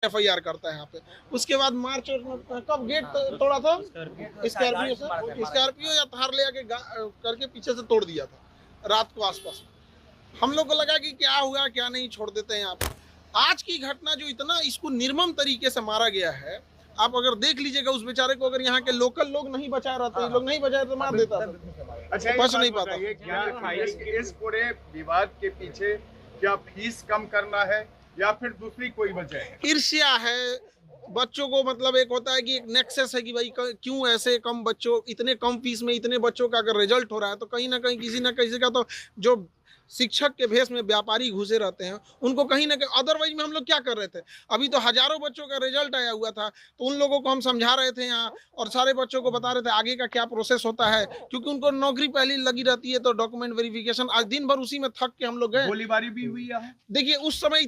FIR करता है यहाँ पे। उसके बाद मार्च और कब गेट तोड़ा था, स्कॉर्पियो से, स्कॉर्पियो या थार ले आके करके पीछे से तोड़ दिया था रात को आसपास। हम लोग को लगा कि क्या हुआ क्या नहीं, छोड़ देते हैं यहाँ पे। आज की घटना जो इतना इसको निर्मम तरीके से मारा गया है, आप अगर देख लीजिएगा उस बेचारे को, अगर यहाँ के लोकल लोग नहीं बचा रहते, लोग नहीं बचाए तो मार देता था। अच्छा, बच नहीं पाता। क्या इस पूरे विवाद के पीछे क्या फीस कम करना है या फिर दूसरी कोई वजह है? ईर्ष्या है बच्चों को, मतलब एक होता है कि एक नेक्सस है कि भाई क्यों ऐसे कम बच्चों, इतने कम फीस में इतने बच्चों का अगर रिजल्ट हो रहा है तो कहीं ना कहीं किसी ना किसी का तो, जो शिक्षक के भेष में व्यापारी घुसे रहते हैं उनको कहीं ना कहीं, अदरवाइज में हम लोग क्या कर रहे थे, अभी तो हजारों बच्चों का रिजल्ट आया हुआ था, तो उन लोगों को हम समझा रहे थे यहाँ और सारे बच्चों को बता रहे थे आगे का क्या प्रोसेस होता है, क्योंकि उनको नौकरी पहले लगी रहती है तो डॉक्यूमेंट वेरिफिकेशन। आज दिन भर उसी में थक के हम लोग गए। गोलीबारी भी हुई है। देखिए उस समय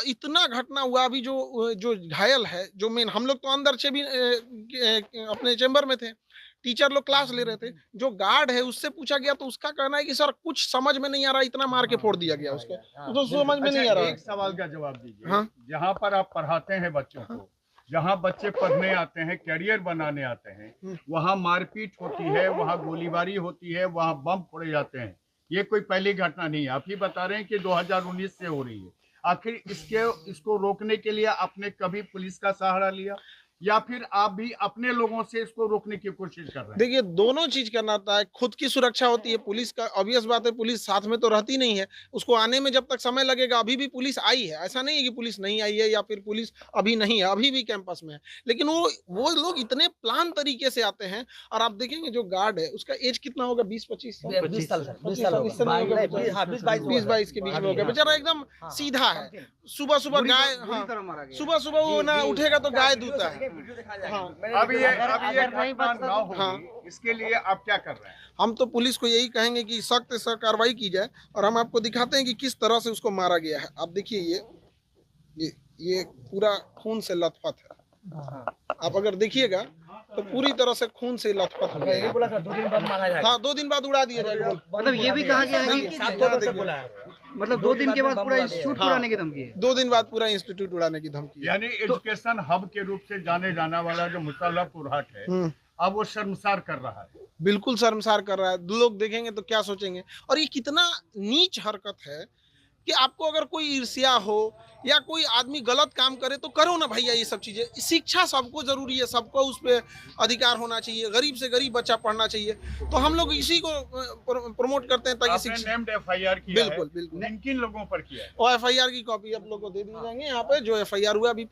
इतना घटना हुआ। अभी जो घायल है, जो मेन, हम लोग तो अंदर से भी अपने चेंबर में थे, टीचर लोग क्लास ले रहे थे, जो गार्ड है उससे पूछा गया तो उसका कहना है कि सर कुछ समझ में नहीं आ रहा, इतना मार के फोड़ दिया गया उसको, तो समझ में नहीं आ रहा। एक सवाल का जवाब दीजिए। हाँ? जहाँ पर आप पढ़ाते हैं बच्चों को, जहाँ बच्चे पढ़ने आते हैं, कैरियर बनाने आते हैं, वहाँ मारपीट होती है, वहाँ गोलीबारी होती है, वहाँ बम फोड़े जाते हैं। ये कोई पहली घटना नहीं है। आप ही बता रहे हैं कि 2019 से हो रही है। आखिर इसको रोकने के लिए आपने कभी पुलिस का सहारा लिया या फिर आप भी अपने लोगों से इसको रोकने की कोशिश कर रहे हैं? देखिए दोनों चीज करना होता है, खुद की सुरक्षा होती है, पुलिस का ऑब्वियस बात है, पुलिस साथ में तो रहती नहीं है, उसको आने में जब तक समय लगेगा। अभी भी पुलिस आई है, ऐसा नहीं है कि पुलिस नहीं आई है या फिर पुलिस अभी नहीं है, अभी भी कैंपस में है, लेकिन वो लोग इतने प्लान तरीके से आते हैं। और आप देखेंगे जो गार्ड है उसका एज कितना होगा, 20-25 साल, 20 साल 20 22 के बीच में हो गया। बेचारा एकदम सीधा है, सुबह सुबह गाय, हाँ सुबह सुबह वो ना उठेगा तो गाय दूता है। अब ये घटना ना हो, हाँ। इसके लिए आप क्या कर रहे हैं? हम तो पुलिस को यही कहेंगे कि सख्त से सख्त कार्रवाई की जाए, और हम आपको दिखाते हैं कि किस तरह से उसको मारा गया है। आप देखिए ये पूरा खून से लथपथ है। आप अगर देखिएगा तो पूरी तरह से खून से लथपथ हो गया। 2 दिन बाद मारा जाएगा। हाँ 2 दिन बाद उड़ा दिया जाएगा। मतलब ये भी कहा गया है कि मतलब 2 दिन के बाद पूरा इंस्टीट्यूट उड़ाने की धमकी है। 2 दिन बाद पूरा इंस्टीट्यूट उड़ाने की धमकी है। यानी एजुकेशन हब के रूप से जाने जाने वाला जो मुसल्लहपुर हाट है, अब वो शर्मसार कर रहा है। बिल्कुल शर्मसार कर रहा है। लोग देखेंगे तो क्या सोचेंगे। और ये कितना नीच हरकत है कि आपको अगर कोई ईर्ष्या हो या कोई आदमी गलत काम करे तो करो ना भैया। ये सब चीजें, शिक्षा सबको जरूरी है, सबको उस पर अधिकार होना चाहिए, गरीब से गरीब बच्चा पढ़ना चाहिए। तो हम लोग इसी को प्रमोट करते हैं ताकि शिक्षा। नेम्ड FIR किया है। बिल्कुल बिल्कुल। किन लोगों पर किया है? और FIR की कॉपी आप लोग को दे दी जाएंगे यहाँ पे, जो FIR हुआ अभी